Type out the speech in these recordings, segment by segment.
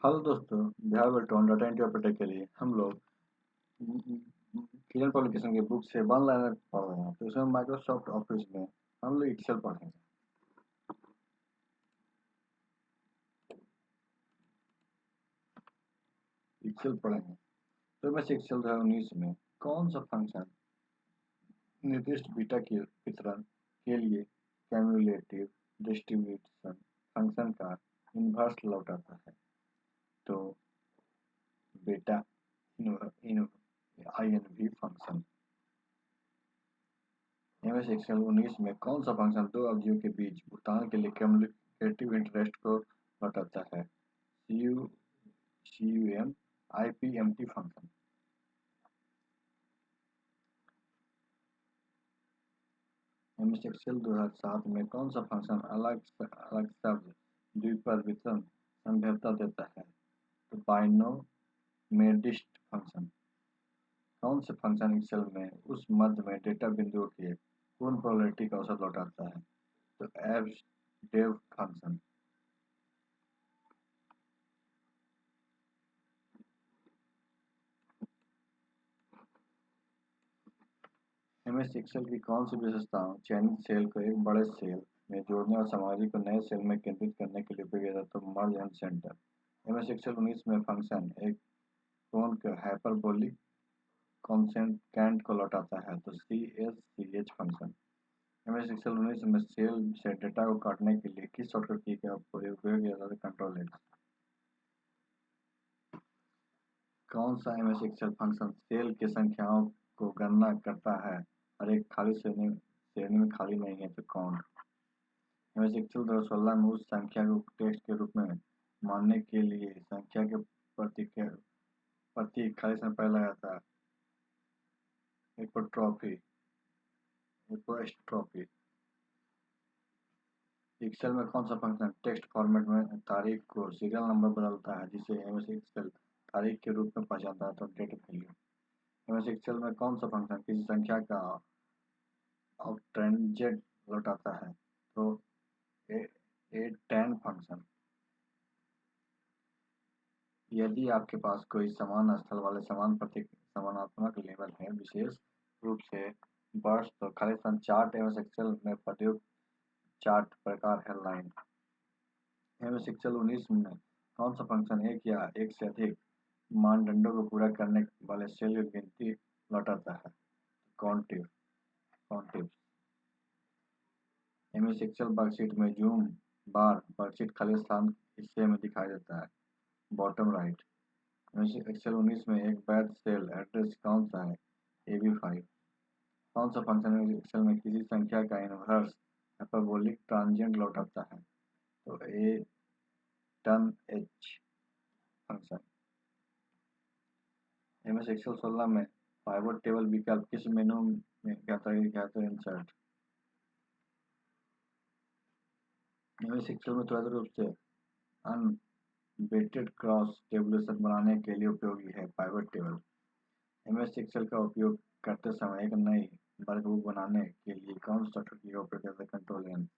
Hello दोस्तों, Bihar बलटोन data entry operator के लिए हम लोग किरण पब्लिकेशन के बुक से वन लाइनर पढ़ रहे हैं। तो इसमें माइक्रोसॉफ्ट ऑफिस में हम लोग एक्सेल पढ़ेंगे। एक्सेल पढ़ेंगे तो बस एक्सेल 2019 में कौन सा फंक्शन निर्दिष्ट बीटा के वितरण के लिए कैम्युलेटिव डिस्ट्रीब्यूशन फंक्शन का इन्वर्स लौटाता है। तो beta INV function. MS Excel 19 में कौन सा फंक्शन दो अवधियों के बीच भुगतान के लिए क्यूमुलेटिव इंटरेस्ट को लौटाता है? CUM IPMT function. MS Excel 2007 में कौन सा फंक्शन अलग अलग शब्द द्विपद संभवता देता है? तो बाइनोमिडिस्ट फंक्शन। कौन से फंक्शन एक्सेल में उस मध्य में डेटा बिंदुओं के पूर्ण प्रोबेबिलिटी का औसत लौटाता है? तो abs dev function. MS Excel की कौन सी विशेषताओं चयनित सेल को एक बड़े सेल में जोड़ने और सामग्री को नए सेल में केंद्रित करने के लिए उपयोगी है? तो merge and center. MS Excel 19 में फंक्शन एक कोण के हाइपरबोलिक कॉन्सेकेंट को लौटाता है। तो CSCH फंक्शन। एमएस एक्सेल 19 में सेल से डेटा को काटने के लिए किस शॉर्टकट की का उपयोग किया जाता है? Control x. कौन सा एमएस एक्सेल फंक्शन सेल की संख्याओं को गणना करता है और एक खाली श्रेणी में खाली नहीं है? तो कौन। एमएस एक्सेल 2016 में उस संख्या को टेक्स्ट के रूप में मानने के लिए संख्या के प्रति खाली समय पहले लगाता है। एपोस्ट्रोफी। एक्सेल में कौन सा फंक्शन टेक्स्ट फॉर्मेट में तारीख को सीरियल नंबर बदलता है जिसे एमएस एक्सेल तारीख के रूप में पहचानता है? तो डेट वैल्यू। एमएस एक्सेल में कौन सा फंक्शन किसी संख्या का ऑक्टेंजेंट लौटाता है? तो ए 10 फंक्शन। यदि आपके पास कोई समान स्थल वाले समान प्रतीक समानात्मक लेबल है, विशेष रूप से बर्स, तो खाली स्थान चार्ट एमएस एक्सेल में प्रयुक्त चार्ट प्रकार है लाइन। एमएस एक्सेल 19 में कौन सा फंक्शन एक या एक से अधिक मानदंडों को पूरा करने वाले सेल की गिनती लौटाता है? काउंटिव। एमएस एक्सेल वर्कशीट में जूम बार वर्कशीट खाली स्थान हिस्से में दिखाई देता है, बॉटम राइट। एमएस एक्सेल 19 में एक वैध सेल एड्रेस कौन सा है? AB5। कौन सा फंक्शन एक्सेल में किसी संख्या का इनवर्स हाइपरबोलिक ट्रांजिएंट लौटाता है? तो A turn H function. MS Excel 16 में पाइवट टेबल विकल्प किस मेनू में कहता है? तो इंसर्ट। एमएस एक्सेल में त्वरित रूप से अनवेटेड क्रॉस टेबुलेशन बनाने के लिए उपयोगी है पाइवट टेबल। एमएस एक्सेल का उपयोग करते समय एक नई वर्कबुक बनाने के लिए कौन सा सॉफ्टवेयर का उपयोग करते हैं? Control N.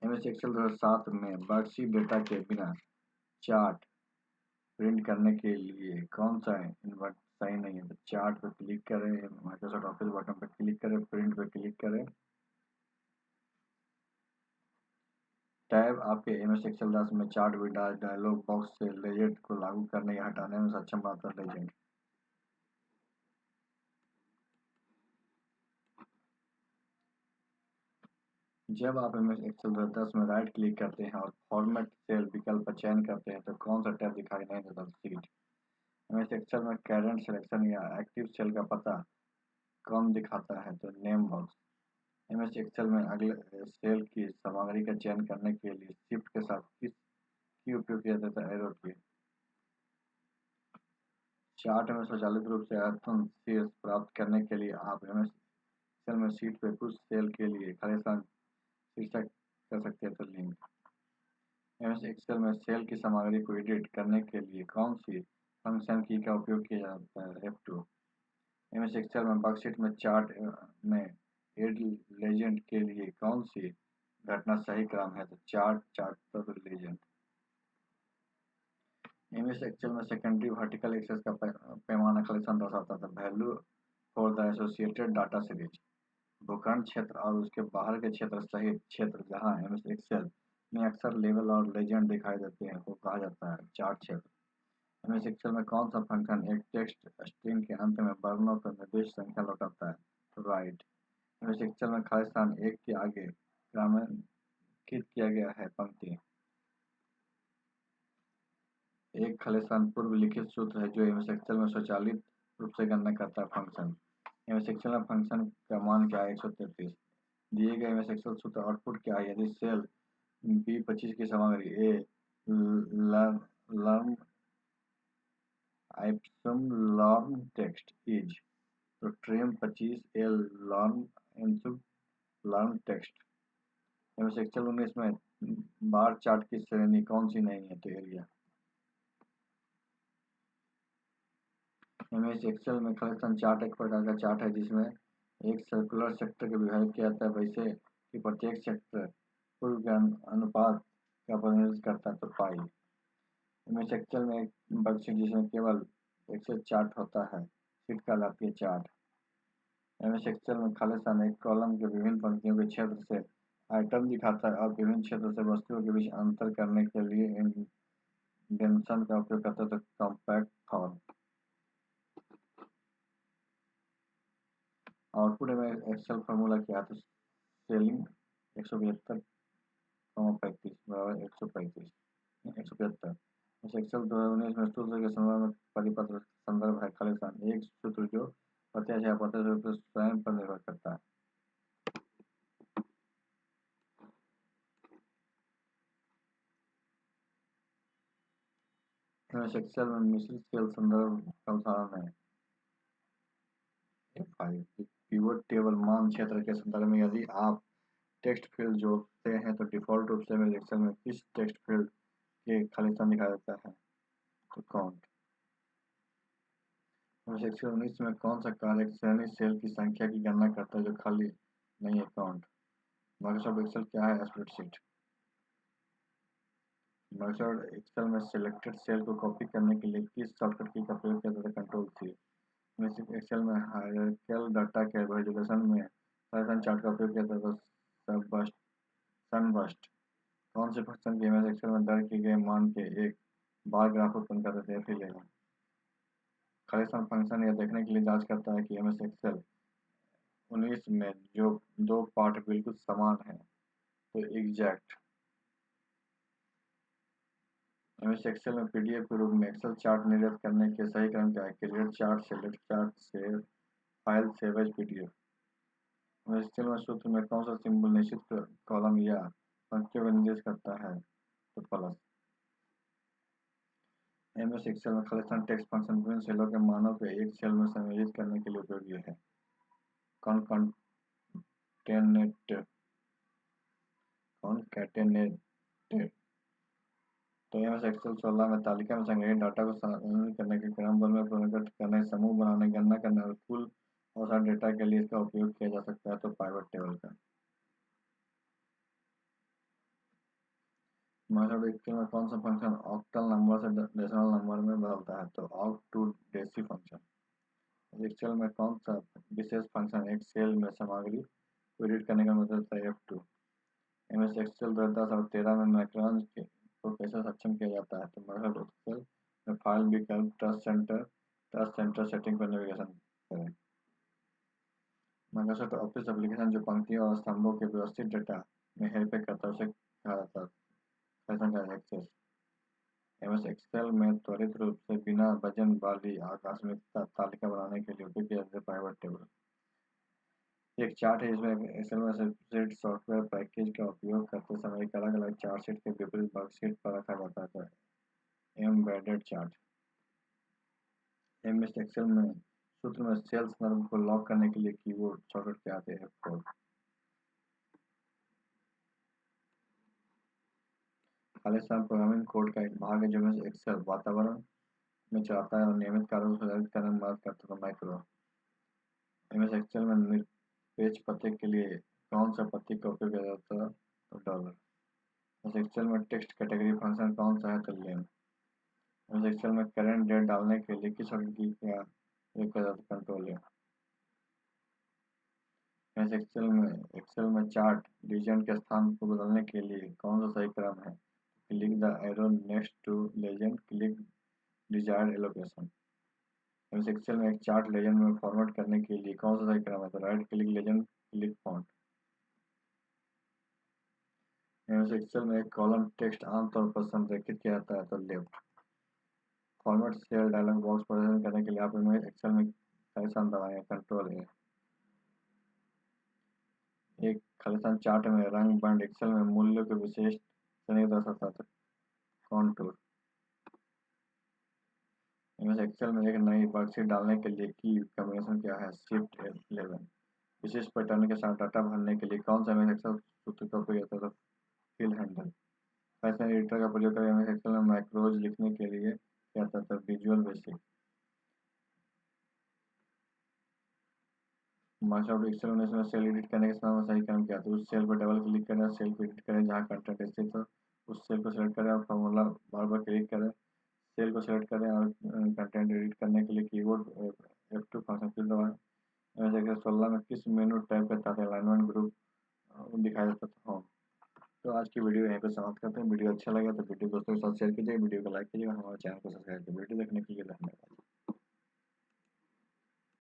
एमएस एक्सेल 2007 में वर्कशीट डेटा के बिना चार्ट प्रिंट करने के लिए कौन सा इन्वर्ट सही नहीं है? तो चार्ट पर क्लिक करें, माइक्रोसॉफ्ट ऑफिस बटन पर क्लिक करें, प्रिंट पर क्लिक करें। टैब आपके एमएस एक्सेल 10 में चार्ट विंडो डायलॉग बॉक्स से लेजेंड को लागू करने या हटाने में सक्षम बनाता है। लेजेंड। जब आप एमएस एक्सेल 2010 में राइट क्लिक करते हैं और फॉर्मेट सेल विकल्प का चयन करते हैं तो कौन सा टैब दिखाई नहीं देता? सीट। एमएस एक्सेल में करंट सिलेक्शन या एक्टिव सेल का पता कौन दिखाता है? तो नेम बॉक्स। एमएस एक्सेल में अगले सेल की सामग्री का चयन करने के लिए शिफ्ट के साथ किस की उपयोग किया जाता है? एरो की। चार्ट में स्वचालित रूप से आयतन शीर्ष प्राप्त करने के लिए आप एमएस एक्सेल में शीट पे कुछ सेल के लिए खाली स्थान शीर्षक कर सकते हैं। तो लिंक। एमएस एक्सेल में सेल की सामग्री को एडिट करने के लिए कौन सी फंक्शन की का उपयोग किया जाता है? F2। एमएस एक्सेल में वर्कशीट में चार्ट में एड लेजेंड के लिए कौन सी घटना सही क्रम है? तो चार्ट चार्ट तो लेजेंड। एमएस एक्सेल में सेकेंडरी वर्टिकल एक्सेस का पैमाना कलेक्शन दर्शाता था। Value for the associated data series, भूखंड क्षेत्र और उसके बाहर के क्षेत्र सहित क्षेत्र जहां एमएस एक्सेल में अक्सर लेवल और लेजेंड दिखाई देते हैं को कहा जाता है चार्ट क्षेत्र। एमएस एक्सेल में कौन सा फंक्शन एक टेक्स्ट स्ट्रिंग के अंत में वर्णों का निर्देश संख्या लौटाता है? तो राइट। एमएस एक्सेल में खाली स्थान एक के आगे क्रमांकित किया गया है पंक्ति। एक खाली स्थान पूर्व लिखित सूत्र है जो एमएस एक्सेल में स्वचालित रूप से गणना करता है फंक्शन। एमएस एक्सेल में फंक्शन का मान क्या है? 133। दिए गए एमएस एक्सेल सूत्र आउटपुट क्या है? यदि सेल B25 की सामग्री A lorem ipsum lorem text is, तो ट्रिम 25 ए लर्न इनसुब लर्न टेक्स्ट। एमएस एक्सेल 19 में बार चार्ट की श्रेणी कौन सी नहीं है? तो एरिया। एमएस एक्सेल में कलेक्शन चार्ट एक प्रकार का चार्ट है जिसमें एक सर्कुलर सेक्टर को विभाजित किया जाता है वैसे कि प्रत्येक सेक्टर पूर्व के अनुपात का प्रतिनिधित्व करता है। तो पाई। एमएस एक्सेल में एक वर्कशीट जिसमें केवल एक्सेल चार्ट होता है शीट कहलाती है चार्ट। एमएस एक्सेल में खाली स्थान एक कॉलम के विभिन्न पंक्तियों के क्षेत्र से आइटम दिखाता है और विभिन्न क्षेत्रों से वस्तुओं के बीच अंतर करने के लिए इंडेंशन का उपयोग करता है। तो कॉम्पैक्ट फॉर्म। आउटपुट में एक्सेल फार्मूला क्या है? तो सेलिंग 175 35 बराबर 135 175। एक्सेल 2019 में सूत्र के संदर्भ में परिपत्र संदर्भ है खाली स्थान एक सूत्र जो प्रत्यक्ष या अप्रत्यक्ष रूप से स्वयं पर निर्भर करता है। एक्सेल में मिश्रित सेल संदर्भ का उदाहरण है F5। पिवट टेबल मान क्षेत्र के संदर्भ में यदि आप टेक्स्ट फील्ड जोड़ते हैं तो डिफॉल्ट रूप से मेरे एक्सेल में किस टेक्स्ट फील्ड के खाली स्थान दिखाया जाता है? तो काउंट। एक्सेल 19 में कौन सा कार्य एक श्रेणी सेल की संख्या की गणना करता है जो खाली नहीं है? काउंट। माइक्रोसॉफ्ट एक्सेल क्या है? स्प्रेडशीट। माइक्रोसॉफ्ट एक्सेल में सिलेक्टेड सेल को कॉपी करने के लिए किस शॉर्टकट की का प्रयोग किया जाता है? कंट्रोल-C। एक्सेल में हायरार्किकल डाटा के विजुअलाइजेशन में साइज़ चार्ट का उपयोग किया जाता है। सनबर्स्ट। कौन से फंक्शन के एमएस एक्सेल में दर्ज किए गए मान के एक बार ग्राफ उत्पन्न करते थे? F11। खाली स्थान फंक्शन यह देखने के लिए जांच करता है कि एमएस एक्सेल 19 में जो दो पाठ बिल्कुल समान हैं। तो एग्जैक्ट। एमएस एक्सेल में पीडीएफ के रूप में एक्सेल चार्ट निर्गत करने के सही क्रम क्या है? Create chart, select chart, save file, save as PDF. MS Excel में सूत्र में कौन सा सिंबल निश्चित कॉलम या पंक्तियों का निर्देश करता है? तो प्लस। एमएस एक्सेल में खाली स्थान टेक्स्ट फंक्शन विभिन्न सेलों के मानों को एक सेल में संयोजित करने के लिए उपयोगी है। कॉनकैटेनेटेड। तो एमएस एक्सेल 16 में तालिका में संग्रहित डाटा को संग्रहित करने के क्रमबद्ध में पुनर्गठित करने, समूह बनाने, गणना करने और कुल औसत डेटा के लिए इसका उपयोग किया जा सकता है। तो पाइवट टेबल का। माइक्रोसॉफ्ट एक्सेल में कौन सा फंक्शन ऑक्टल नंबर से डेसिमल नंबर में बदलता है? तो oct to deci function. Excel में कौन सा विशेष फंक्शन एक सेल में सामग्री को एडिट करने का मतलब होता है? F2। एमएस एक्सेल 2010 और 13 में मैक्रॉन्स को कैसे सक्षम किया जाता है? तो माइक्रोसॉफ्ट एक्सेल में फाइल विकल्प टच सेंटर सेटिंग पर नेविगेशन करें। माइक्रोसॉफ्ट ऑफिस एप्लीकेशन जो पंक्तियों और स्तंभों के व्यवस्थित डेटा में हेरफेर करता है उसे कहा जाता है फैशन का एक्सेस। एमएस एक्सेल में त्वरित रूप से बिना वजन वाली आकस्मिक तालिका बनाने के लिए उपयोग किया जाता है पाइवट टेबल। एक चार्ट है जिसमें एक्सेल में स्प्रेडशीट सॉफ्टवेयर पैकेज का उपयोग करते समय एक अलग अलग चार्ट शीट के विपरीत वर्कशीट पर रखा जाता है। Embedded chart. एमएस एक्सेल में सूत्र में सेल संदर्भ को लॉक करने के लिए कीबोर्ड शॉर्टकट क्या आते हैं? F4। खाली स्थान प्रोग्रामिंग कोड का एक भाग है जो एमएस एक्सेल वातावरण में चलाता है और नियमित कार्यों को संचालित करने में मदद करता है। माइक्रो। एमएस एक्सेल में निरपेक्ष पते के लिए कौन सा प्रतीक का उपयोग किया जाता है? तो डॉलर। एमएस एक्सेल में टेक्स्ट कैटेगरी फंक्शन कौन सा है? तो लेन। एम एस एक्सेल में करंट डेट डालने के लिए किस शॉर्टकट की का एक कंट्रोल है। एम एस एक्सेल में चार्ट लीजेंड के स्थान को बदलने के लिए कौन सा सही क्रम है। Click the arrow next to legend, click desired allocation. M S Excel में एक चार्ट लेजेंड में फॉर्मेट करने के लिए कौन सा सही क्रम है। तो right click legend, click font. M S Excel में एक कॉलम टेक्स्ट आमतौर पर संरेखित किया जाता है तो left. Format cell dialog box प्रदर्शन करने के लिए आप एम एस एक्सेल में खालिस्तान दबाएं, कंट्रोल है। एक खालिस्तान चार्ट में रंग बंद एक्सेल में मूल्यों के विशेष श्रेणी दर्शाता है। कॉन्टूर। एम एस एक्सेल में एक नई वर्कशीट डालने के लिए की कॉम्बिनेशन क्या है। शिफ्ट 11। विशेष पैटर्न के साथ डाटा भरने के लिए कौन सा एम एस एक्सेल सूत्र का उपयोग होता है। Fill handle. फैशन एडिटर का प्रयोग कर एम एस एक्सेल में मैक्रोज लिखने के लिए क्या आता है। Visual basic. माइक्रोसॉफ्ट एक्सेल में सेल एडिट करने के समय सही काम किया तो उस सेल पर डबल क्लिक करें, सेल को एडिट करें जहां कंटेंट स्थित हो, उस सेल को सेलेक्ट करें और फॉर्मूला बार बार क्लिक करें, सेल को सेलेक्ट करें और कंटेंट एडिट करने के लिए कीबोर्ड F2 फंक्शन की दबाएं। जैसे 16 में किस मेनू टैब के तहत अलाइनमेंट ग्रुप दिखाया जाता था होम। तो आज की वीडियो यहीं पर समाप्त करते हैं। वीडियो अच्छा लगा तो वीडियो दोस्तों के साथ शेयर कीजिए, वीडियो को लाइक कीजिए और हमारे चैनल को सब्सक्राइब कीजिए। वीडियो देखने के लिए धन्यवाद।